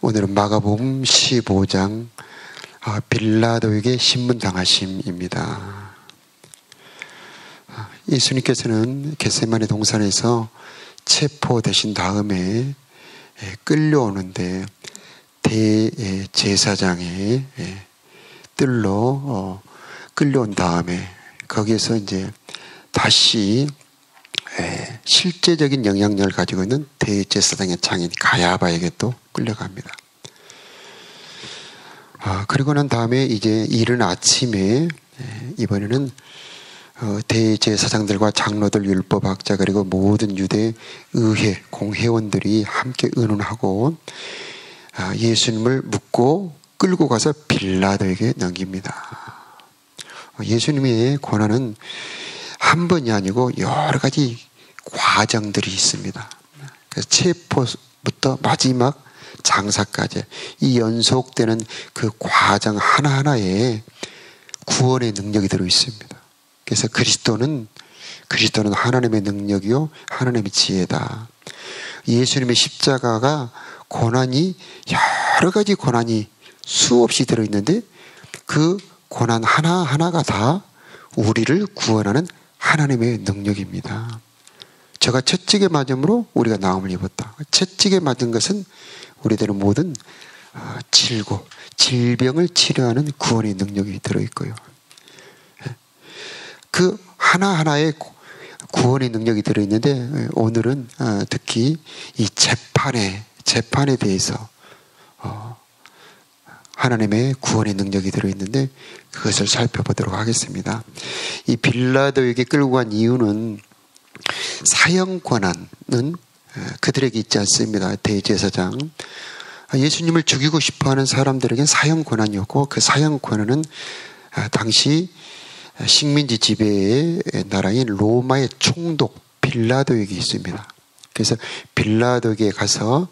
오늘은 마가복음 15장 빌라도에게 신문당하심입니다. 예수님께서는 겟세마네 동산에서 체포되신 다음에 끌려오는데 대제사장의 뜰로 끌려온 다음에 거기에서 이제 다시 실제적인 영향력을 가지고 있는 대제사장의 장인 가야바에게 또 끌려갑니다. 그리고 난 다음에 이제 이른 아침에 이번에는 대제사장들과 장로들, 율법학자 그리고 모든 유대 의회 공회원들이 함께 의논하고 예수님을 묻고 끌고 가서 빌라도에게 넘깁니다. 예수님의 고난은 한 번이 아니고 여러 가지 과정들이 있습니다. 그래서 체포부터 마지막 장사까지 이 연속되는 그 과정 하나하나에 구원의 능력이 들어 있습니다. 그래서 그리스도는 하나님의 능력이요 하나님의 지혜다. 예수님의 십자가가 고난이 여러 가지 고난이 수없이 들어있는데 그 고난 하나하나가 다 우리를 구원하는 하나님의 능력입니다. 저가 채찍에 맞음으로 우리가 나음을 입었다. 채찍에 맞은 것은 우리들은 모든 질병을 치료하는 구원의 능력이 들어있고요. 그 하나하나의 구원의 능력이 들어있는데 오늘은 특히 이 재판에 대해서 하나님의 구원의 능력이 들어있는데 그것을 살펴보도록 하겠습니다. 이 빌라도에게 끌고 간 이유는 사형 권한은 그들에게 있지 않습니다. 대제사장 예수님을 죽이고 싶어하는 사람들에게는 사형 권한이었고 그 사형 권한은 당시 식민지 지배의 나라인 로마의 총독 빌라도에게 있습니다. 그래서 빌라도에게 가서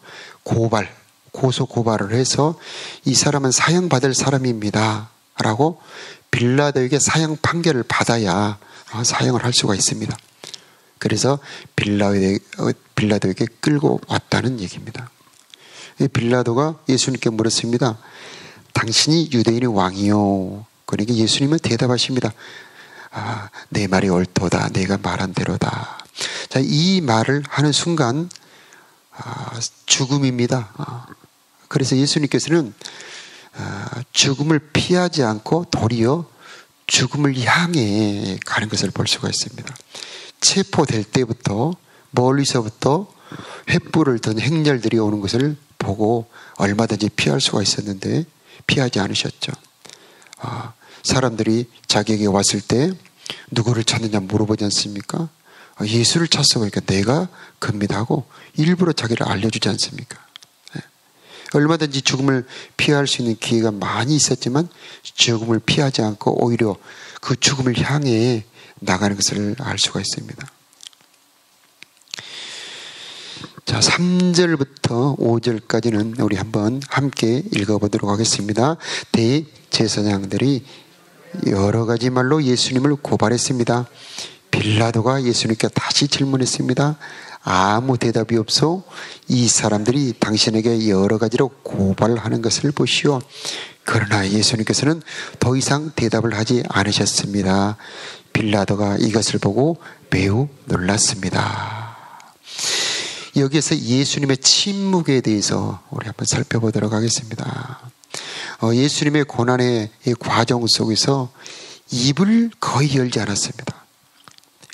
고소 고발을 해서 이 사람은 사형받을 사람입니다 라고 빌라도에게 사형 판결을 받아야 사형을 할 수가 있습니다. 그래서 빌라도에게 끌고 왔다는 얘기입니다. 빌라도가 예수님께 물었습니다. 당신이 유대인의 왕이요. 그러니까 예수님은 대답하십니다. 내 말이 옳도다. 내가 말한 대로다. 자, 이 말을 하는 순간 죽음입니다. 그래서 예수님께서는 죽음을 피하지 않고 도리어 죽음을 향해 가는 것을 볼 수가 있습니다. 체포될 때부터 멀리서부터 횃불을 든 행렬들이 오는 것을 보고 얼마든지 피할 수가 있었는데 피하지 않으셨죠. 사람들이 자기에게 왔을 때 누구를 찾느냐 물어보지 않습니까? 예수를 찾소. 그러니까 내가 겁니다 하고 일부러 자기를 알려주지 않습니까? 얼마든지 죽음을 피할 수 있는 기회가 많이 있었지만 죽음을 피하지 않고 오히려 그 죽음을 향해 나가는 것을 알 수가 있습니다. 자, 3절부터 5절까지는 우리 한번 함께 읽어보도록 하겠습니다. 대제사장들이 여러 가지 말로 예수님을 고발했습니다. 빌라도가 예수님께 다시 질문했습니다. 아무 대답이 없어 이 사람들이 당신에게 여러 가지로 고발하는 것을 보시오. 그러나 예수님께서는 더 이상 대답을 하지 않으셨습니다. 빌라도가 이것을 보고 매우 놀랐습니다. 여기에서 예수님의 침묵에 대해서 우리 한번 살펴보도록 하겠습니다. 예수님의 고난의 이 과정 속에서 입을 거의 열지 않았습니다.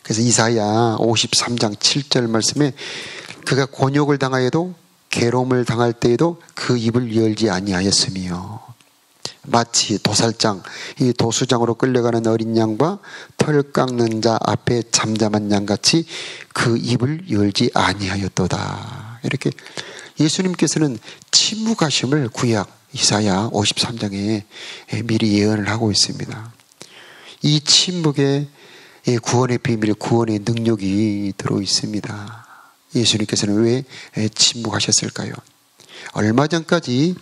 그래서 이사야 53장 7절 말씀에 그가 곤욕을 당하여도 괴로움을 당할 때에도 그 입을 열지 아니하였으며 마치 도살장, 이 도수장으로 끌려가는 어린 양과 털 깎는 자 앞에 잠잠한 양같이 그 입을 열지 아니하였도다. 이렇게 예수님께서는 침묵하심을 구약 이사야 53장에 미리 예언을 하고 있습니다. 이 침묵에 구원의 비밀, 구원의 능력이 들어 있습니다. 예수님께서는 왜 침묵하셨을까요? 얼마 전까지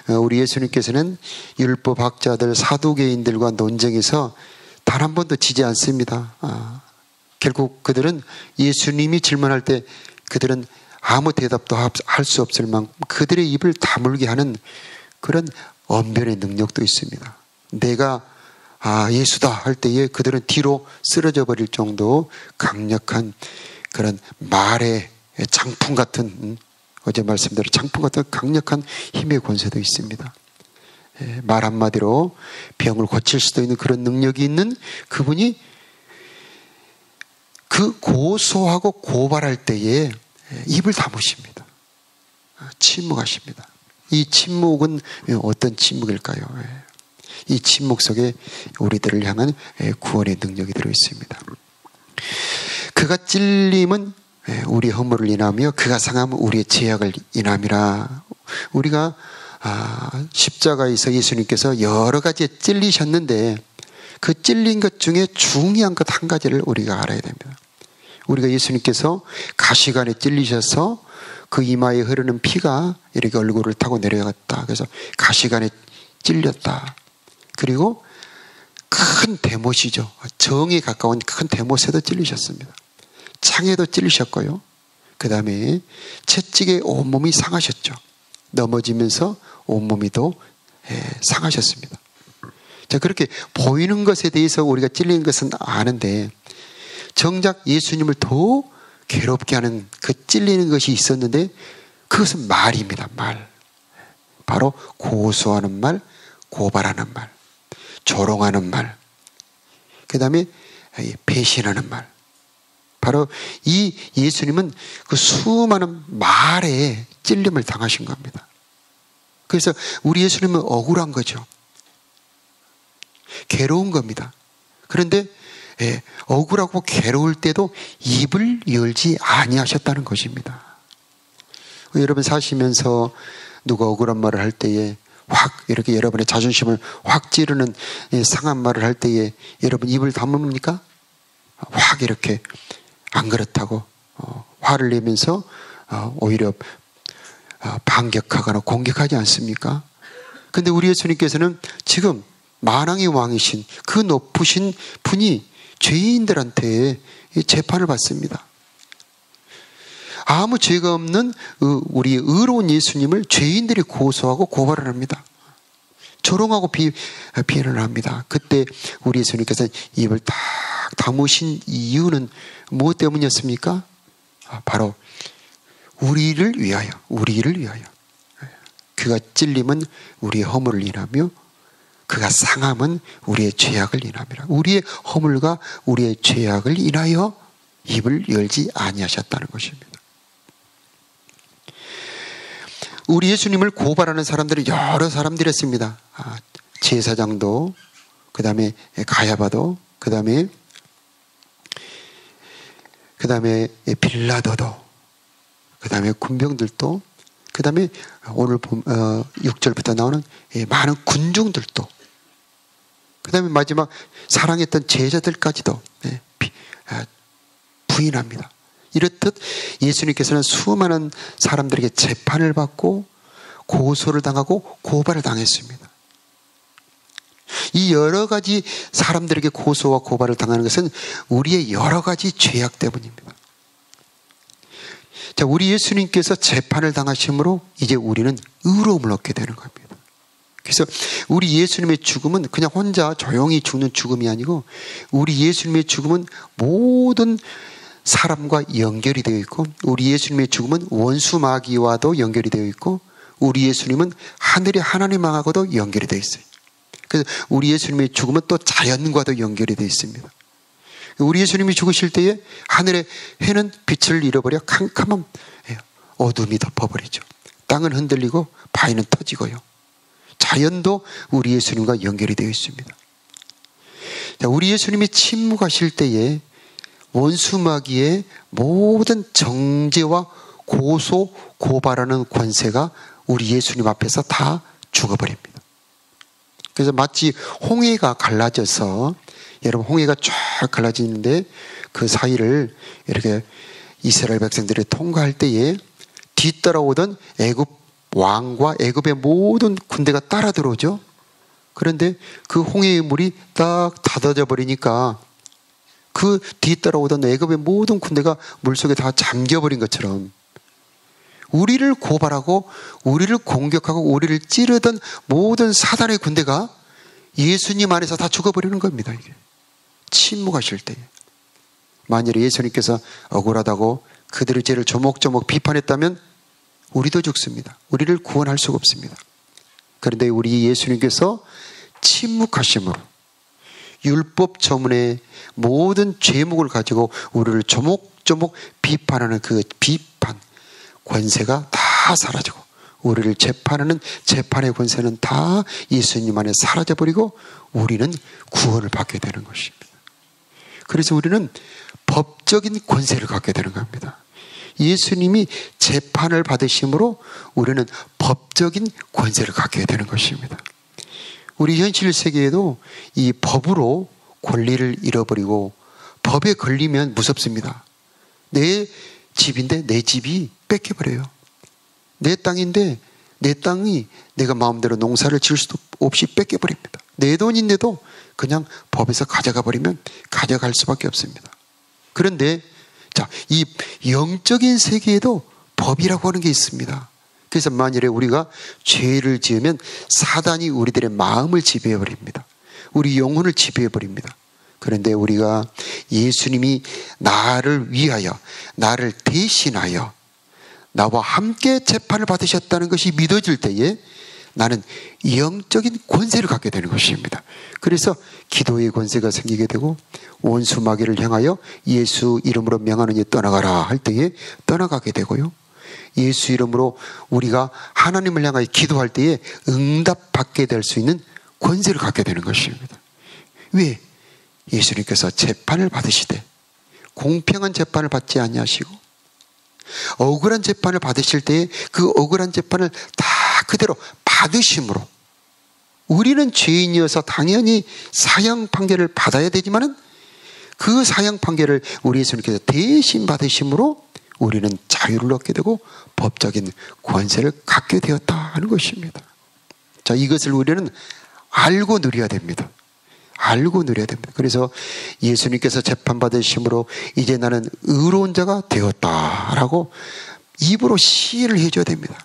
우리 예수님께서는 율법학자들, 사두개인들과 논쟁에서 단 한 번도 지지 않습니다. 결국 그들은 예수님이 질문할 때 그들은 아무 대답도 할 수 없을 만큼 그들의 입을 다물게 하는 그런 언변의 능력도 있습니다. 내가 예수다 할 때에 그들은 뒤로 쓰러져 버릴 정도 강력한 그런 말의 장풍 같은, 어제 말씀대로 장풍 같은 강력한 힘의 권세도 있습니다. 말 한마디로 병을 고칠 수도 있는 그런 능력이 있는 그분이 그 고소하고 고발할 때에 입을 다무십니다. 침묵하십니다. 이 침묵은 어떤 침묵일까요? 이 침묵 속에 우리들을 향한 구원의 능력이 들어있습니다. 그가 찔림은 우리 허물을 인하며 그가 상함은 우리의 죄악을 인함이라. 우리가 십자가에서 예수님께서 여러 가지에 찔리셨는데 그 찔린 것 중에 중요한 것 한 가지를 우리가 알아야 됩니다. 우리가 예수님께서 가시관에 찔리셔서 그 이마에 흐르는 피가 이렇게 얼굴을 타고 내려갔다. 그래서 가시관에 찔렸다. 그리고 큰 대못이죠. 정에 가까운 큰 대못에도 찔리셨습니다. 창에도 찔리셨고요. 그 다음에 채찍에 온몸이 상하셨죠. 넘어지면서 온몸이 또 상하셨습니다. 자, 그렇게 보이는 것에 대해서 우리가 찔리는 것은 아는데 정작 예수님을 더 괴롭게 하는 그 찔리는 것이 있었는데 그것은 말입니다. 말. 바로 고소하는 말, 고발하는 말, 조롱하는 말, 그 다음에 배신하는 말. 바로 이 예수님은 그 수많은 말에 찔림을 당하신 겁니다. 그래서 우리 예수님은 억울한 거죠. 괴로운 겁니다. 그런데 억울하고 괴로울 때도 입을 열지 아니하셨다는 것입니다. 여러분 사시면서 누가 억울한 말을 할 때에 확 이렇게 여러분의 자존심을 확 찌르는 상한 말을 할 때에 여러분 입을 다뭅니까? 확 이렇게 안 그렇다고 화를 내면서 오히려 반격하거나 공격하지 않습니까? 근데 우리 예수님께서는 지금 만왕의 왕이신 그 높으신 분이 죄인들한테 재판을 받습니다. 아무 죄가 없는 우리 의로운 예수님을 죄인들이 고소하고 고발을 합니다. 조롱하고 비난을 합니다. 그때 우리 예수님께서 입을 딱 다무신 이유는 무엇 때문이었습니까? 바로 우리를 위하여. 그가 찔림은 우리의 허물을 인하며 그가 상함은 우리의 죄악을 인함이라. 우리의 허물과 우리의 죄악을 인하여 입을 열지 아니하셨다는 것입니다. 우리 예수님을 고발하는 사람들은 여러 사람들이었습니다. 제사장도, 그 다음에 가야바도, 그 다음에 빌라도도, 그 다음에 군병들도, 그 다음에 오늘 6절부터 나오는 많은 군중들도, 그 다음에 마지막 사랑했던 제자들까지도 부인합니다. 이렇듯 예수님께서는 수많은 사람들에게 재판을 받고 고소를 당하고 고발을 당했습니다. 이 여러 가지 사람들에게 고소와 고발을 당하는 것은 우리의 여러 가지 죄악 때문입니다. 자, 우리 예수님께서 재판을 당하심으로 이제 우리는 의로움을 얻게 되는 겁니다. 그래서 우리 예수님의 죽음은 그냥 혼자 조용히 죽는 죽음이 아니고 우리 예수님의 죽음은 모든 사람과 연결이 되어 있고 우리 예수님의 죽음은 원수 마귀와도 연결이 되어 있고 우리 예수님은 하늘의 하나님하고도 연결이 되어 있어요. 그래서 우리 예수님의 죽음은 또 자연과도 연결이 되어 있습니다. 우리 예수님이 죽으실 때에 하늘의 해는 빛을 잃어버려 캄캄한 어둠이 덮어버리죠. 땅은 흔들리고 바위는 터지고요. 자연도 우리 예수님과 연결이 되어 있습니다. 자, 우리 예수님이 침묵하실 때에 원수 마귀의 모든 정죄와 고소, 고발하는 권세가 우리 예수님 앞에서 다 죽어버립니다. 그래서 마치 홍해가 갈라져서 여러분 홍해가 쫙 갈라지는데 그 사이를 이렇게 이스라엘 백성들이 통과할 때에 뒤따라오던 애굽 왕과 애굽의 모든 군대가 따라 들어오죠. 그런데 그 홍해의 물이 딱 닫아져 버리니까 그 뒤따라오던 애굽의 모든 군대가 물속에 다 잠겨버린 것처럼 우리를 고발하고 우리를 공격하고 우리를 찌르던 모든 사단의 군대가 예수님 안에서 다 죽어버리는 겁니다. 이게 침묵하실 때에. 만일에 예수님께서 억울하다고 그들의 죄를 조목조목 비판했다면 우리도 죽습니다. 우리를 구원할 수가 없습니다. 그런데 우리 예수님께서 침묵하심으로 율법 저문의 모든 죄목을 가지고 우리를 조목조목 비판하는 그 비판 권세가 다 사라지고 우리를 재판하는 재판의 권세는 다 예수님 안에 사라져버리고 우리는 구원을 받게 되는 것입니다. 그래서 우리는 법적인 권세를 갖게 되는 겁니다. 예수님이 재판을 받으심으로 우리는 법적인 권세를 갖게 되는 것입니다. 우리 현실 세계에도 이 법으로 권리를 잃어버리고 법에 걸리면 무섭습니다. 내 집인데 내 집이 뺏겨버려요. 내 땅인데 내 땅이 내가 마음대로 농사를 지을 수도 없이 뺏겨버립니다. 내 돈인데도 그냥 법에서 가져가 버리면 가져갈 수밖에 없습니다. 그런데 자, 이 영적인 세계에도 법이라고 하는 게 있습니다. 그래서 만일에 우리가 죄를 지으면 사단이 우리들의 마음을 지배해버립니다. 우리 영혼을 지배해버립니다. 그런데 우리가 예수님이 나를 위하여 나를 대신하여 나와 함께 재판을 받으셨다는 것이 믿어질 때에 나는 영적인 권세를 갖게 되는 것입니다. 그래서 기도의 권세가 생기게 되고 원수 마귀를 향하여 예수 이름으로 명하느니 떠나가라 할 때에 떠나가게 되고요. 예수 이름으로 우리가 하나님을 향하여 기도할 때에 응답받게 될 수 있는 권세를 갖게 되는 것입니다. 왜? 예수님께서 재판을 받으시되 공평한 재판을 받지 아니하시고 억울한 재판을 받으실 때에 그 억울한 재판을 다 그대로 받으심으로 우리는 죄인이어서 당연히 사형 판결을 받아야 되지만은 그 사형 판결을 우리 예수님께서 대신 받으심으로 우리는 자유를 얻게 되고 법적인 권세를 갖게 되었다 하는 것입니다. 자, 이것을 우리는 알고 누려야 됩니다. 알고 누려야 됩니다. 그래서 예수님께서 재판받으심으로 이제 나는 의로운 자가 되었다라고 입으로 시인을 해줘야 됩니다.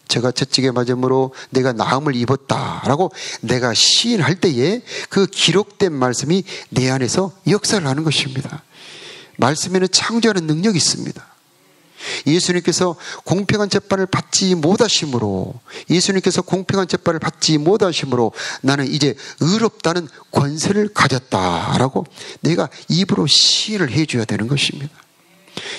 제가 채찍에 맞음으로 내가 나음을 입었다라고 내가 시인할 때에 그 기록된 말씀이 내 안에서 역사를 하는 것입니다. 말씀에는 창조하는 능력이 있습니다. 예수님께서 공평한 재판을 받지 못하심으로 예수님께서 공평한 재판을 받지 못하심으로 나는 이제 의롭다는 권세를 가졌다라고 내가 입으로 시인을 해줘야 되는 것입니다.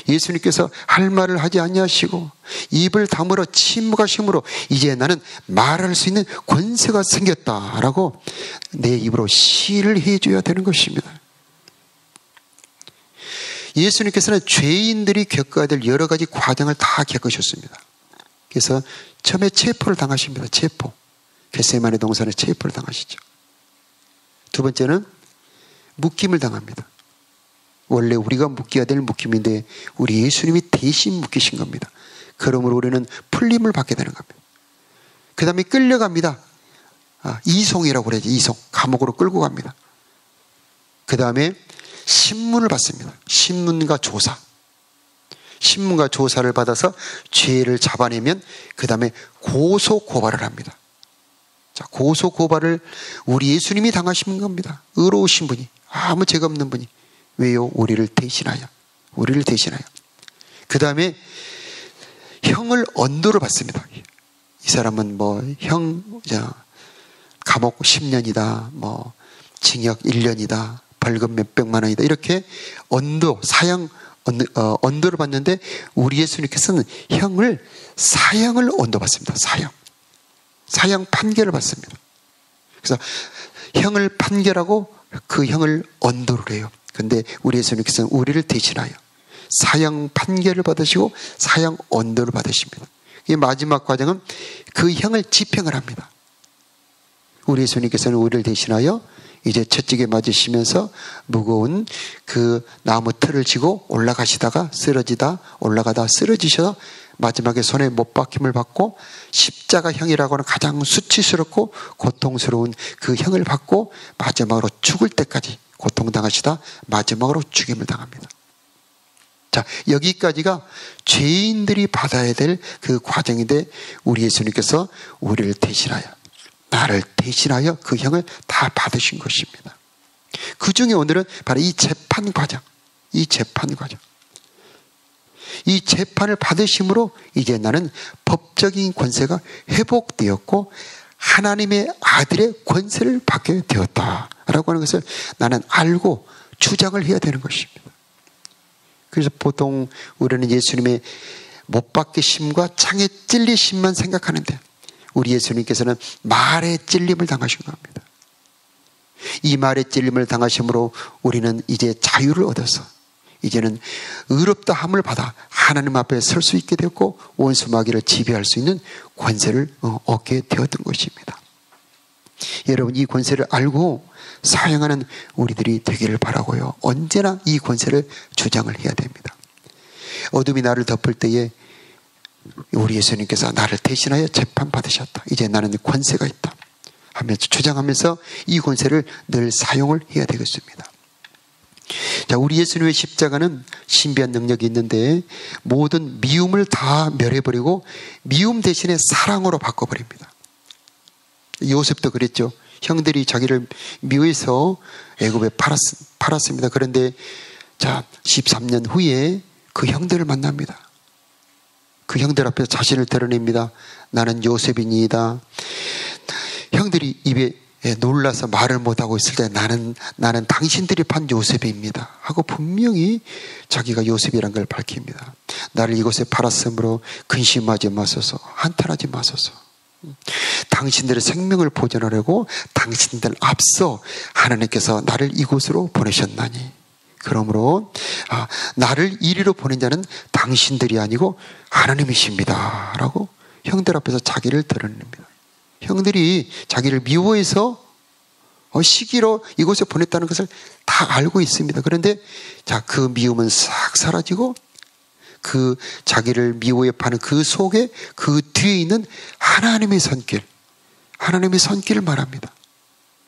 예수님께서 할 말을 하지 아니하시고 입을 다물어 침묵하심으로 이제 나는 말할 수 있는 권세가 생겼다라고 내 입으로 시인을 해줘야 되는 것입니다. 예수님께서는 죄인들이 겪어야 될 여러 가지 과정을 다 겪으셨습니다. 그래서 처음에 체포를 당하십니다. 체포. 겟세마네 동산에 체포를 당하시죠. 두 번째는 묶임을 당합니다. 원래 우리가 묶여야 될 묶임인데 우리 예수님이 대신 묶이신 겁니다. 그러므로 우리는 풀림을 받게 되는 겁니다. 그 다음에 끌려갑니다. 이송이라고 그러죠. 이송. 감옥으로 끌고 갑니다. 그 다음에 신문을 받습니다. 신문과 조사. 신문과 조사를 받아서 죄를 잡아내면 그 다음에 고소 고발을 합니다. 자, 고소 고발을 우리 예수님이 당하신 겁니다. 의로우신 분이, 아무 죄가 없는 분이. 왜요? 우리를 대신하여. 우리를 대신하여. 그 다음에 형을 언도를 받습니다. 이 사람은 감옥 10년이다, 징역 1년이다, 벌금 몇백만 원이다. 이렇게 언도를 받는데 우리 예수님께서는 사형을 언도받습니다. 사형 판결을 받습니다. 그래서 형을 판결하고 그 형을 언도를 해요. 그런데 우리 예수님께서는 우리를 대신하여 사형 판결을 받으시고 사형 언도를 받으십니다. 이 마지막 과정은 그 형을 집행을 합니다. 우리 예수님께서는 우리를 대신하여 이제 채찍에 맞으시면서 무거운 그 나무 틀을 지고 올라가시다가 쓰러지다 올라가다 쓰러지셔서 마지막에 손에 못박힘을 받고 십자가형이라고 하는 가장 수치스럽고 고통스러운 그 형을 받고 마지막으로 죽을 때까지 고통당하시다 마지막으로 죽임을 당합니다. 자, 여기까지가 죄인들이 받아야 될 그 과정인데 우리 예수님께서 우리를 대신하여, 나를 대신하여 그 형을 다 받으신 것입니다. 그 중에 오늘은 바로 이 재판 과정, 이 재판을 받으심으로 이제 나는 법적인 권세가 회복되었고 하나님의 아들의 권세를 받게 되었다라고 하는 것을 나는 알고 주장을 해야 되는 것입니다. 그래서 보통 우리는 예수님의 못 박히심과 창에 찔리심만 생각하는데 우리 예수님께서는 말의 찔림을 당하신 겁니다. 이 말의 찔림을 당하심으로 우리는 이제 자유를 얻어서 이제는 의롭다 함을 받아 하나님 앞에 설 수 있게 되었고 원수 마귀를 지배할 수 있는 권세를 얻게 되었던 것입니다. 여러분, 이 권세를 알고 사용하는 우리들이 되기를 바라고요. 언제나 이 권세를 주장을 해야 됩니다. 어둠이 나를 덮을 때에 우리 예수님께서 나를 대신하여 재판받으셨다. 이제 나는 권세가 있다 하면서 주장하면서 이 권세를 늘 사용을 해야 되겠습니다. 자, 우리 예수님의 십자가는 신비한 능력이 있는데 모든 미움을 다 멸해버리고 미움 대신에 사랑으로 바꿔버립니다. 요셉도 그랬죠. 형들이 자기를 미워해서 애굽에 팔았습니다. 그런데 자, 13년 후에 그 형들을 만납니다. 그 형들 앞에서 자신을 드러냅니다. 나는 요셉이니이다. 형들이 입에 놀라서 말을 못하고 있을 때 나는 당신들이 판 요셉입니다 하고 분명히 자기가 요셉이란 걸 밝힙니다. 나를 이곳에 팔았으므로 근심하지 마소서, 한탄하지 마소서. 당신들의 생명을 보존하려고 당신들 앞서 하나님께서 나를 이곳으로 보내셨나니 그러므로 나를 이리로 보낸 자는 당신들이 아니고 하나님이십니다 라고 형들 앞에서 자기를 드러냅니다. 형들이 자기를 미워해서 시기로 이곳에 보냈다는 것을 다 알고 있습니다. 그런데 자, 그 미움은 싹 사라지고 그 자기를 미워해 파는 그 속에 그 뒤에 있는 하나님의 손길을 말합니다.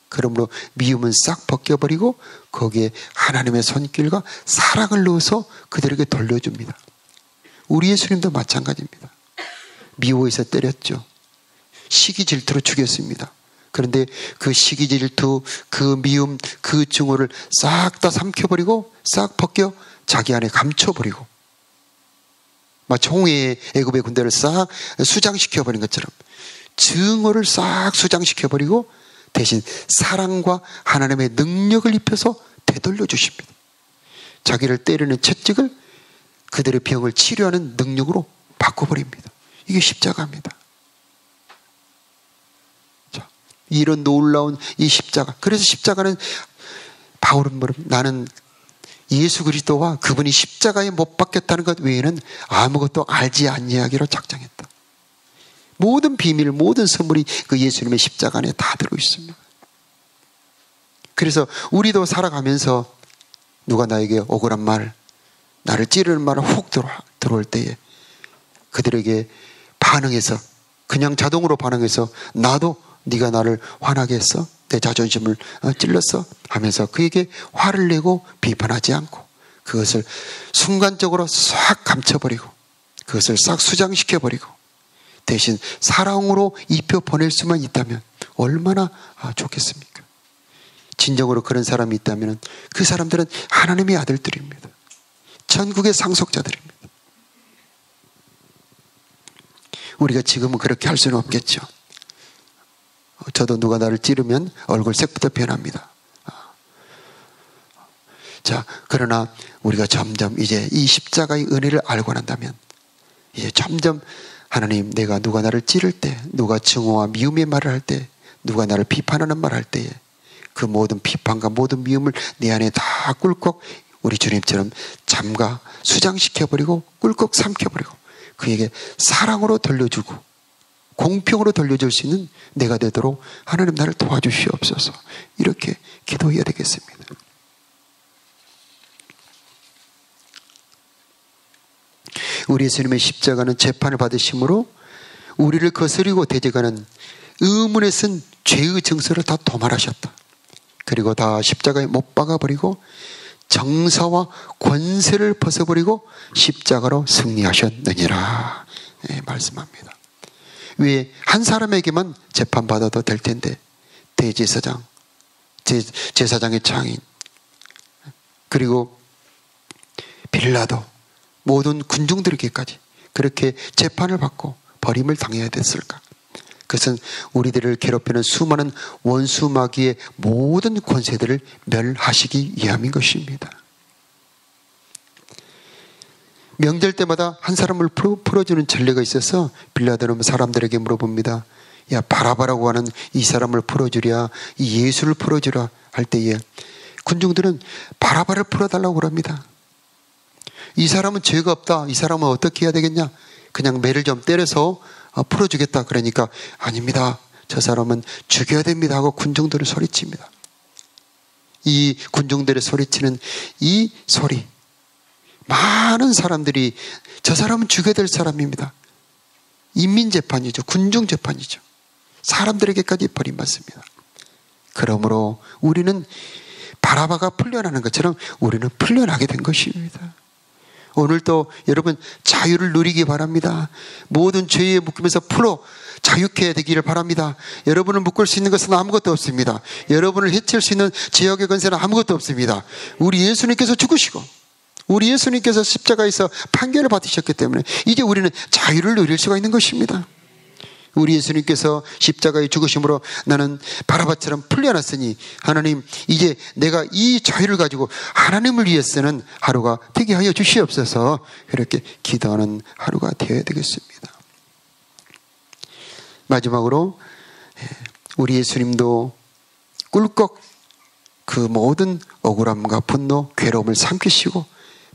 그러므로 미움은 싹 벗겨버리고 거기에 하나님의 손길과 사랑을 넣어서 그들에게 돌려줍니다. 우리 예수님도 마찬가지입니다. 미워해서 때렸죠. 시기 질투로 죽였습니다. 그런데 그 시기 질투, 그 미움, 그 증오를 싹 다 삼켜버리고 싹 벗겨 자기 안에 감춰버리고 마치 홍해의 애굽의 군대를 싹 수장시켜버린 것처럼 증오를 싹 수장시켜버리고 대신 사랑과 하나님의 능력을 입혀서 되돌려 주십니다. 자기를 때리는 채찍을 그들의 병을 치료하는 능력으로 바꿔버립니다. 이게 십자가입니다. 자, 이런 놀라운 이 십자가. 그래서 십자가는 바울은 나는 예수 그리스도와 그분이 십자가에 못 박혔다는 것 외에는 아무것도 알지 아니하기로 작정했다. 모든 비밀, 모든 선물이 그 예수님의 십자가 안에 다 들어있습니다. 그래서 우리도 살아가면서 누가 나에게 억울한 말, 나를 찌르는 말을 훅 들어올 때에 그들에게 반응해서 그냥 자동으로 반응해서 나도 네가 나를 화나게 했어? 내 자존심을 찔렀어? 하면서 그에게 화를 내고 비판하지 않고 그것을 순간적으로 싹 감춰버리고 그것을 싹 수장시켜버리고 대신 사랑으로 입혀 보낼 수만 있다면 얼마나 좋겠습니까? 진정으로 그런 사람이 있다면 그 사람들은 하나님의 아들들입니다. 천국의 상속자들입니다. 우리가 지금은 그렇게 할 수는 없겠죠. 저도 누가 나를 찌르면 얼굴 색부터 변합니다. 자, 그러나 우리가 점점 이제 이 십자가의 은혜를 알고 난다면 이제 점점 하나님, 내가 누가 나를 찌를 때, 누가 증오와 미움의 말을 할 때, 누가 나를 비판하는 말을 할 때에 그 모든 비판과 모든 미움을 내 안에 다 꿀꺽 우리 주님처럼 잠가 수장시켜버리고 꿀꺽 삼켜버리고 그에게 사랑으로 돌려주고 공평으로 돌려줄 수 있는 내가 되도록 하나님 나를 도와주시옵소서. 이렇게 기도해야 되겠습니다. 우리 예수님의 십자가는 재판을 받으심으로 우리를 거스리고 대적하는 의문에 쓴 죄의 증서를 다 도말하셨다. 그리고 다 십자가에 못 박아버리고 정사와 권세를 벗어버리고 십자가로 승리하셨느니라 말씀합니다. 왜 한 사람에게만 재판받아도 될 텐데 대제사장, 제사장의 장인, 그리고 빌라도, 모든 군중들에게까지 그렇게 재판을 받고 버림을 당해야 됐을까? 그것은 우리들을 괴롭히는 수많은 원수 마귀의 모든 권세들을 멸하시기 위함인 것입니다. 명절 때마다 한 사람을 풀어주는 전례가 있어서 빌라도는 사람들에게 물어봅니다. 야, 바라바라고 하는 이 사람을 풀어주랴, 이 예수를 풀어주라 할 때에 군중들은 바라바를 풀어달라고 그럽니다. 이 사람은 죄가 없다. 이 사람은 어떻게 해야 되겠냐? 그냥 매를 좀 때려서 풀어주겠다. 그러니까 아닙니다. 저 사람은 죽여야 됩니다 하고 군중들을 소리칩니다. 이 군중들의 소리치는 이 소리, 많은 사람들이 저 사람은 죽여야 될 사람입니다. 인민재판이죠. 군중재판이죠. 사람들에게까지 버림받습니다. 그러므로 우리는 바라바가 풀려나는 것처럼 우리는 풀려나게 된 것입니다. 오늘도 여러분 자유를 누리기 바랍니다. 모든 죄에 묶이면서 풀어 자유케 되기를 바랍니다. 여러분을 묶을 수 있는 것은 아무것도 없습니다. 여러분을 해칠 수 있는 죄악의 권세는 아무것도 없습니다. 우리 예수님께서 죽으시고 우리 예수님께서 십자가에서 판결을 받으셨기 때문에 이제 우리는 자유를 누릴 수가 있는 것입니다. 우리 예수님께서 십자가의 죽으심으로 나는 바라바처럼 풀려났으니 하나님, 이제 내가 이 자유를 가지고 하나님을 위해 쓰는 하루가 되게 하여 주시옵소서. 그렇게 기도하는 하루가 되어야 되겠습니다. 마지막으로 우리 예수님도 꿀꺽 그 모든 억울함과 분노, 괴로움을 삼키시고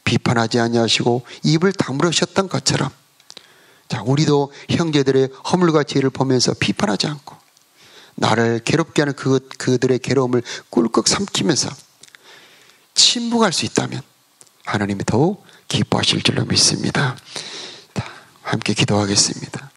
비판하지 아니하시고 입을 다물으셨던 것처럼, 자, 우리도 형제들의 허물과 죄를 보면서 비판하지 않고 나를 괴롭게 하는 그들의 괴로움을 꿀꺽 삼키면서 침묵할 수 있다면 하나님이 더욱 기뻐하실 줄로 믿습니다. 함께 기도하겠습니다.